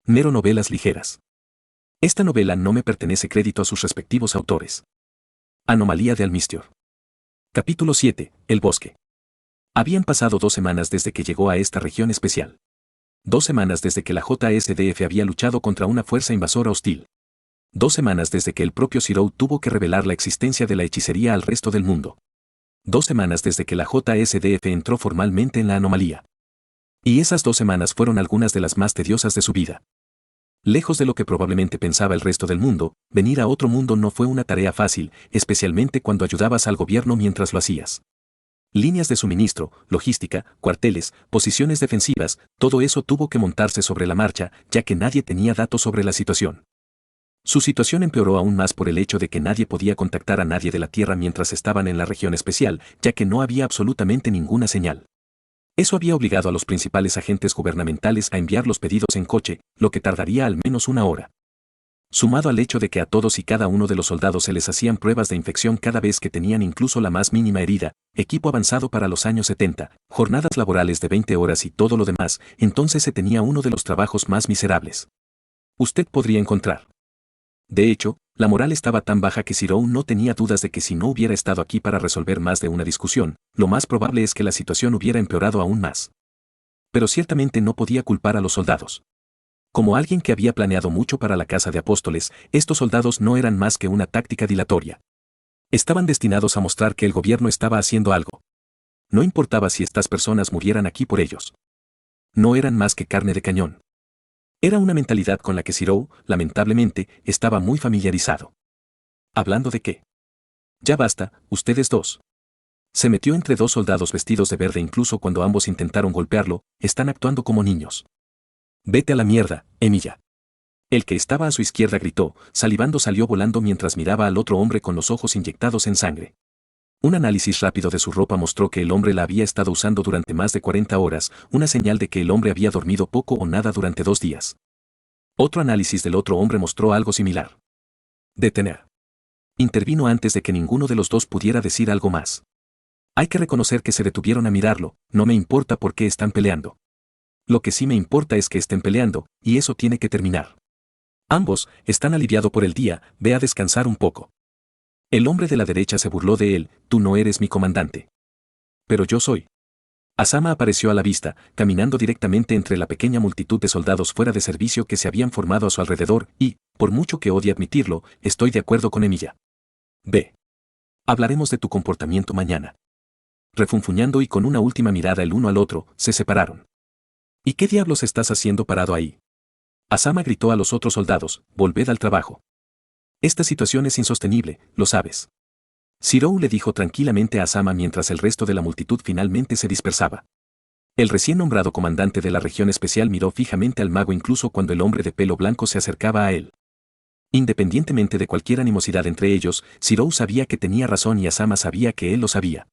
Mero novelas ligeras. Esta novela no me pertenece crédito a sus respectivos autores. Anomalía de Almistior. Capítulo 7. El bosque. Habían pasado 2 semanas desde que llegó a esta región especial. 2 semanas desde que la JSDF había luchado contra una fuerza invasora hostil. 2 semanas desde que el propio Zero tuvo que revelar la existencia de la hechicería al resto del mundo. 2 semanas desde que la JSDF entró formalmente en la anomalía. Y esas 2 semanas fueron algunas de las más tediosas de su vida. Lejos de lo que probablemente pensaba el resto del mundo, venir a otro mundo no fue una tarea fácil, especialmente cuando ayudabas al gobierno mientras lo hacías. Líneas de suministro, logística, cuarteles, posiciones defensivas, todo eso tuvo que montarse sobre la marcha, ya que nadie tenía datos sobre la situación. Su situación empeoró aún más por el hecho de que nadie podía contactar a nadie de la Tierra mientras estaban en la región especial, ya que no había absolutamente ninguna señal. Eso había obligado a los principales agentes gubernamentales a enviar los pedidos en coche, lo que tardaría al menos 1 hora. Sumado al hecho de que a todos y cada uno de los soldados se les hacían pruebas de infección cada vez que tenían incluso la más mínima herida, equipo avanzado para los años 70, jornadas laborales de 20 horas y todo lo demás, entonces se tenía uno de los trabajos más miserables. Usted podría encontrar. De hecho, la moral estaba tan baja que Zero no tenía dudas de que si no hubiera estado aquí para resolver más de una discusión, lo más probable es que la situación hubiera empeorado aún más. Pero ciertamente no podía culpar a los soldados. Como alguien que había planeado mucho para la Casa de Apóstoles, estos soldados no eran más que una táctica dilatoria. Estaban destinados a mostrar que el gobierno estaba haciendo algo. No importaba si estas personas murieran aquí por ellos. No eran más que carne de cañón. Era una mentalidad con la que Zero, lamentablemente, estaba muy familiarizado. ¿Hablando de qué? Ya basta, ustedes dos. Se metió entre 2 soldados vestidos de verde incluso cuando ambos intentaron golpearlo, están actuando como niños. Vete a la mierda, Emilia. El que estaba a su izquierda gritó, salivando salió volando mientras miraba al otro hombre con los ojos inyectados en sangre. Un análisis rápido de su ropa mostró que el hombre la había estado usando durante más de 40 horas, una señal de que el hombre había dormido poco o nada durante 2 días. Otro análisis del otro hombre mostró algo similar. Detener. Intervino antes de que ninguno de los dos pudiera decir algo más. Hay que reconocer que se detuvieron a mirarlo, no me importa por qué están peleando. Lo que sí me importa es que estén peleando, y eso tiene que terminar. Ambos están aliviados por el día, ve a descansar un poco. El hombre de la derecha se burló de él, tú no eres mi comandante. Pero yo soy. Asama apareció a la vista, caminando directamente entre la pequeña multitud de soldados fuera de servicio que se habían formado a su alrededor, y, por mucho que odie admitirlo, estoy de acuerdo con Emilia. Ve. Hablaremos de tu comportamiento mañana. Refunfuñando y con una última mirada el uno al otro, se separaron. ¿Y qué diablos estás haciendo parado ahí? Asama gritó a los otros soldados, volved al trabajo. Esta situación es insostenible, lo sabes. Zero le dijo tranquilamente a Asama mientras el resto de la multitud finalmente se dispersaba. El recién nombrado comandante de la región especial miró fijamente al mago incluso cuando el hombre de pelo blanco se acercaba a él. Independientemente de cualquier animosidad entre ellos, Zero sabía que tenía razón y Asama sabía que él lo sabía.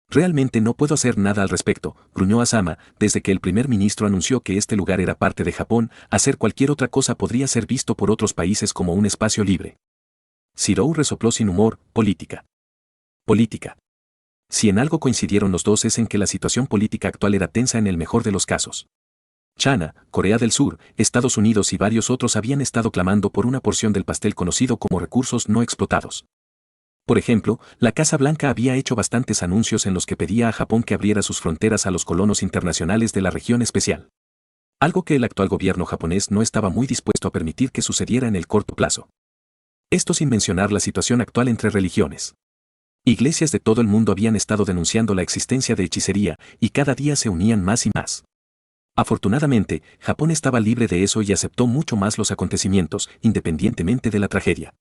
Realmente no puedo hacer nada al respecto, gruñó Asama, desde que el primer ministro anunció que este lugar era parte de Japón, hacer cualquier otra cosa podría ser visto por otros países como un espacio libre. Zero resopló sin humor, política. Política. Si en algo coincidieron los dos es en que la situación política actual era tensa en el mejor de los casos. China, Corea del Sur, Estados Unidos y varios otros habían estado clamando por una porción del pastel conocido como recursos no explotados. Por ejemplo, la Casa Blanca había hecho bastantes anuncios en los que pedía a Japón que abriera sus fronteras a los colonos internacionales de la región especial. Algo que el actual gobierno japonés no estaba muy dispuesto a permitir que sucediera en el corto plazo. Esto sin mencionar la situación actual entre religiones. Iglesias de todo el mundo habían estado denunciando la existencia de hechicería, y cada día se unían más y más. Afortunadamente, Japón estaba libre de eso y aceptó mucho más los acontecimientos, independientemente de la tragedia.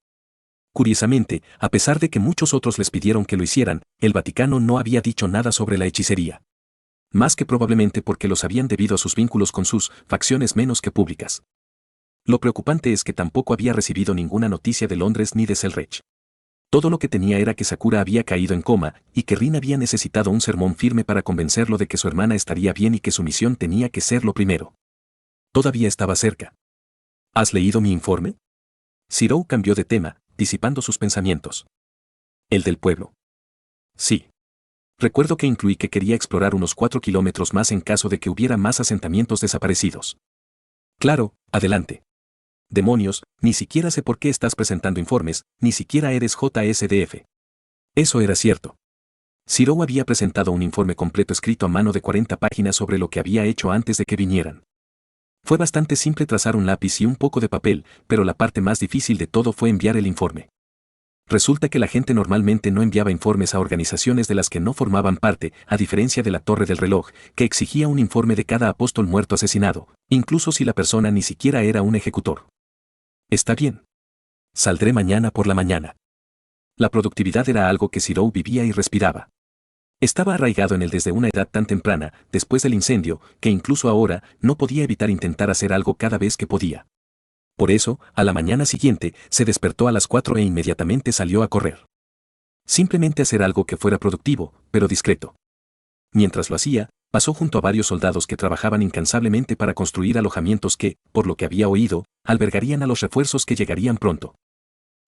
Curiosamente, a pesar de que muchos otros les pidieron que lo hicieran, el Vaticano no había dicho nada sobre la hechicería. Más que probablemente porque lo sabían debido a sus vínculos con sus facciones menos que públicas. Lo preocupante es que tampoco había recibido ninguna noticia de Londres ni de Selreich. Todo lo que tenía era que Sakura había caído en coma, y que Rin había necesitado un sermón firme para convencerlo de que su hermana estaría bien y que su misión tenía que ser lo primero. Todavía estaba cerca. ¿Has leído mi informe? Zero cambió de tema, disipando sus pensamientos. ¿El del pueblo? Sí. Recuerdo que incluí que quería explorar unos 4 kilómetros más en caso de que hubiera más asentamientos desaparecidos. Claro, adelante. Demonios, ni siquiera sé por qué estás presentando informes, ni siquiera eres JSDF. Eso era cierto. Zero había presentado un informe completo escrito a mano de 40 páginas sobre lo que había hecho antes de que vinieran. Fue bastante simple trazar un lápiz y un poco de papel, pero la parte más difícil de todo fue enviar el informe. Resulta que la gente normalmente no enviaba informes a organizaciones de las que no formaban parte, a diferencia de la Torre del Reloj, que exigía un informe de cada apóstol muerto asesinado, incluso si la persona ni siquiera era un ejecutor. Está bien. Saldré mañana por la mañana. La productividad era algo que Zero vivía y respiraba. Estaba arraigado en él desde una edad tan temprana, después del incendio, que incluso ahora no podía evitar intentar hacer algo cada vez que podía. Por eso, a la mañana siguiente, se despertó a las 4 e inmediatamente salió a correr. Simplemente hacer algo que fuera productivo, pero discreto. Mientras lo hacía, pasó junto a varios soldados que trabajaban incansablemente para construir alojamientos que, por lo que había oído, albergarían a los refuerzos que llegarían pronto.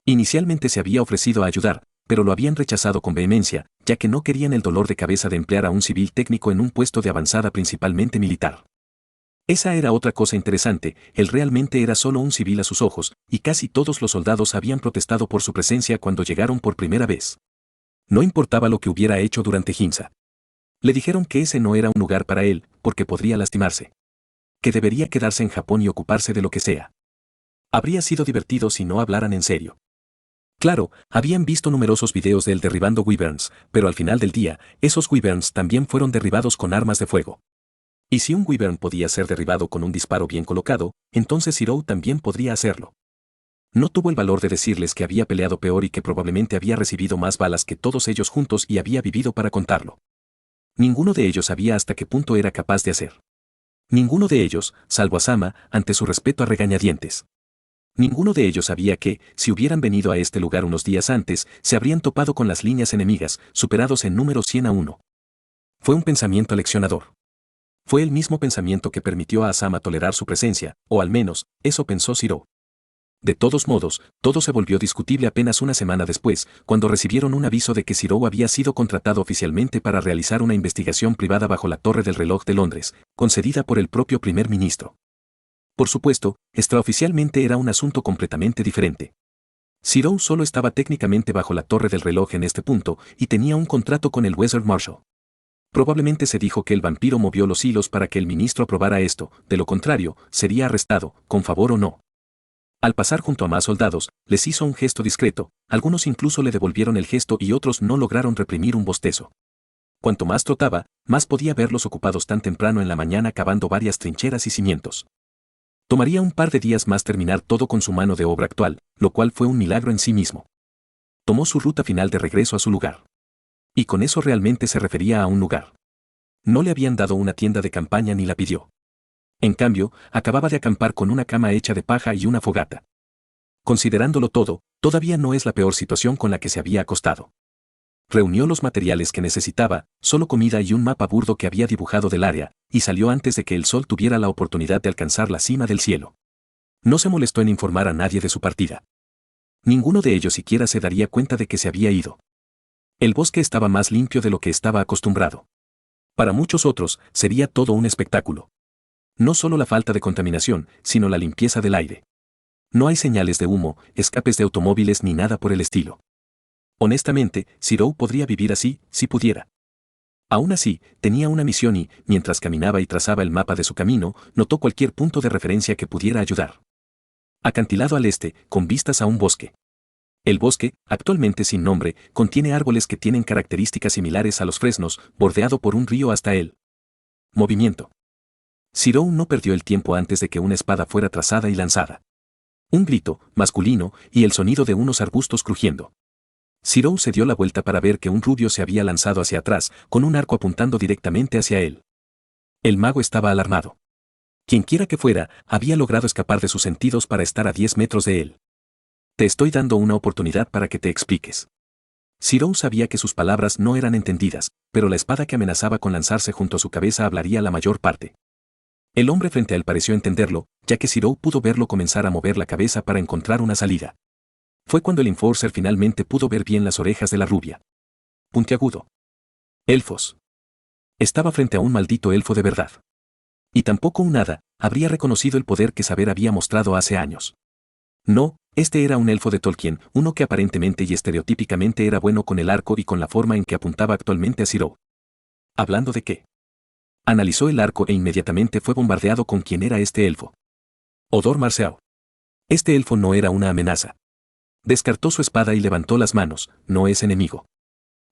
Inicialmente se había ofrecido a ayudar, pero lo habían rechazado con vehemencia, ya que no querían el dolor de cabeza de emplear a un civil técnico en un puesto de avanzada principalmente militar. Esa era otra cosa interesante, él realmente era solo un civil a sus ojos, y casi todos los soldados habían protestado por su presencia cuando llegaron por primera vez. No importaba lo que hubiera hecho durante Ginza. Le dijeron que ese no era un lugar para él, porque podría lastimarse. Que debería quedarse en Japón y ocuparse de lo que sea. Habría sido divertido si no hablaran en serio. Claro, habían visto numerosos videos de él derribando wyverns, pero al final del día, esos wyverns también fueron derribados con armas de fuego. Y si un wyvern podía ser derribado con un disparo bien colocado, entonces Zero también podría hacerlo. No tuvo el valor de decirles que había peleado peor y que probablemente había recibido más balas que todos ellos juntos y había vivido para contarlo. Ninguno de ellos sabía hasta qué punto era capaz de hacer. Ninguno de ellos, salvo Asama, ante su respeto a regañadientes. Ninguno de ellos sabía que, si hubieran venido a este lugar unos días antes, se habrían topado con las líneas enemigas, superados en número 100-1. Fue un pensamiento aleccionador. Fue el mismo pensamiento que permitió a Asama tolerar su presencia, o al menos, eso pensó Zero. De todos modos, todo se volvió discutible apenas una semana después, cuando recibieron un aviso de que Zero había sido contratado oficialmente para realizar una investigación privada bajo la Torre del Reloj de Londres, concedida por el propio primer ministro. Por supuesto, extraoficialmente era un asunto completamente diferente. Zero solo estaba técnicamente bajo la Torre del Reloj en este punto y tenía un contrato con el Wizard Marshal. Probablemente se dijo que el vampiro movió los hilos para que el ministro aprobara esto, de lo contrario, sería arrestado, con favor o no. Al pasar junto a más soldados, les hizo un gesto discreto, algunos incluso le devolvieron el gesto y otros no lograron reprimir un bostezo. Cuanto más trotaba, más podía verlos ocupados tan temprano en la mañana cavando varias trincheras y cimientos. Tomaría un par de días más terminar todo con su mano de obra actual, lo cual fue un milagro en sí mismo. Tomó su ruta final de regreso a su lugar. Y con eso realmente se refería a un lugar. No le habían dado una tienda de campaña ni la pidió. En cambio, acababa de acampar con una cama hecha de paja y una fogata. Considerándolo todo, todavía no es la peor situación con la que se había acostado. Reunió los materiales que necesitaba, solo comida y un mapa burdo que había dibujado del área, y salió antes de que el sol tuviera la oportunidad de alcanzar la cima del cielo. No se molestó en informar a nadie de su partida. Ninguno de ellos siquiera se daría cuenta de que se había ido. El bosque estaba más limpio de lo que estaba acostumbrado. Para muchos otros, sería todo un espectáculo. No solo la falta de contaminación, sino la limpieza del aire. No hay señales de humo, escapes de automóviles ni nada por el estilo. Honestamente, Zero podría vivir así, si pudiera. Aún así, tenía una misión y, mientras caminaba y trazaba el mapa de su camino, notó cualquier punto de referencia que pudiera ayudar. Acantilado al este, con vistas a un bosque. El bosque, actualmente sin nombre, contiene árboles que tienen características similares a los fresnos, bordeado por un río hasta él. Movimiento. Zero no perdió el tiempo antes de que una espada fuera trazada y lanzada. Un grito, masculino, y el sonido de unos arbustos crujiendo. Zero se dio la vuelta para ver que un rubio se había lanzado hacia atrás, con un arco apuntando directamente hacia él. El mago estaba alarmado. Quienquiera que fuera, había logrado escapar de sus sentidos para estar a 10 metros de él. Te estoy dando una oportunidad para que te expliques. Zero sabía que sus palabras no eran entendidas, pero la espada que amenazaba con lanzarse junto a su cabeza hablaría la mayor parte. El hombre frente a él pareció entenderlo, ya que Zero pudo verlo comenzar a mover la cabeza para encontrar una salida. Fue cuando el Enforcer finalmente pudo ver bien las orejas de la rubia. Puntiagudo. Elfos. Estaba frente a un maldito elfo de verdad. Y tampoco un hada habría reconocido el poder que Saber había mostrado hace años. No, este era un elfo de Tolkien, uno que aparentemente y estereotípicamente era bueno con el arco y con la forma en que apuntaba actualmente a Ciro. ¿Hablando de qué? Analizó el arco e inmediatamente fue bombardeado con quién era este elfo. Odor Marceau. Este elfo no era una amenaza. Descartó su espada y levantó las manos, no es enemigo.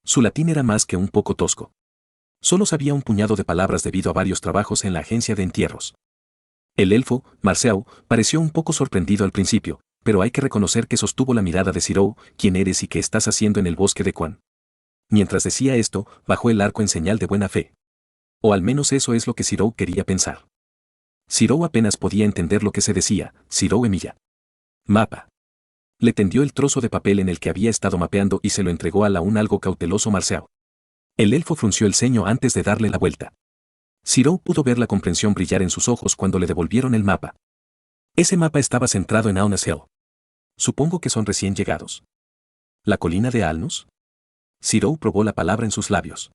Su latín era más que un poco tosco. Solo sabía un puñado de palabras debido a varios trabajos en la agencia de entierros. El elfo, Marceau, pareció un poco sorprendido al principio, pero hay que reconocer que sostuvo la mirada de Ciro. ¿Quién eres y qué estás haciendo en el bosque de Quan? Mientras decía esto, bajó el arco en señal de buena fe. O al menos eso es lo que Ciro quería pensar. Ciro apenas podía entender lo que se decía. Ciro Emilla. Mapa. Le tendió el trozo de papel en el que había estado mapeando y se lo entregó al aún algo cauteloso Marceau. El elfo frunció el ceño antes de darle la vuelta. Ciro pudo ver la comprensión brillar en sus ojos cuando le devolvieron el mapa. Ese mapa estaba centrado en Aunus Hill. Supongo que son recién llegados. ¿La colina de Alnus? Ciro probó la palabra en sus labios.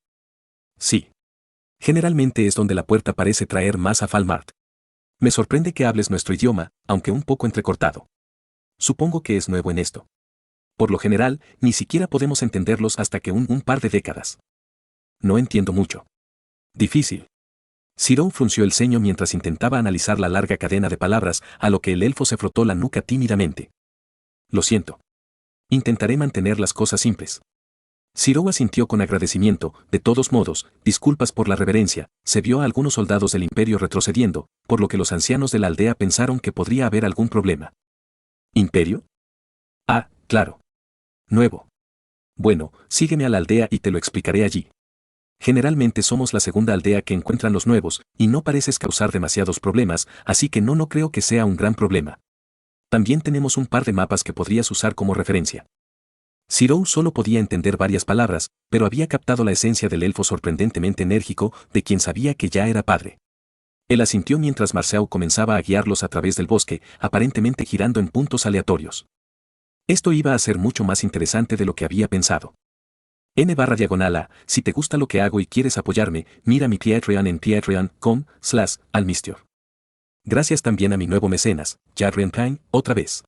Sí. Generalmente es donde la puerta parece traer más a Falmart. Me sorprende que hables nuestro idioma, aunque un poco entrecortado. Supongo que es nuevo en esto. Por lo general, ni siquiera podemos entenderlos hasta que un par de décadas. No entiendo mucho. Difícil. Ciro frunció el ceño mientras intentaba analizar la larga cadena de palabras, a lo que el elfo se frotó la nuca tímidamente. Lo siento. Intentaré mantener las cosas simples. Ciro asintió con agradecimiento. De todos modos, disculpas por la reverencia. Se vio a algunos soldados del imperio retrocediendo, por lo que los ancianos de la aldea pensaron que podría haber algún problema. ¿Imperio? Ah, claro. Nuevo. Bueno, sígueme a la aldea y te lo explicaré allí. Generalmente somos la segunda aldea que encuentran los nuevos, y no pareces causar demasiados problemas, así que no creo que sea un gran problema. También tenemos un par de mapas que podrías usar como referencia. Ciro solo podía entender varias palabras, pero había captado la esencia del elfo sorprendentemente enérgico, de quien sabía que ya era padre. Él asintió mientras Marceau comenzaba a guiarlos a través del bosque, aparentemente girando en puntos aleatorios. Esto iba a ser mucho más interesante de lo que había pensado. N/A, si te gusta lo que hago y quieres apoyarme, mira mi Patreon en patreon.com/almistior. Gracias también a mi nuevo mecenas, Jadrian Pine, otra vez.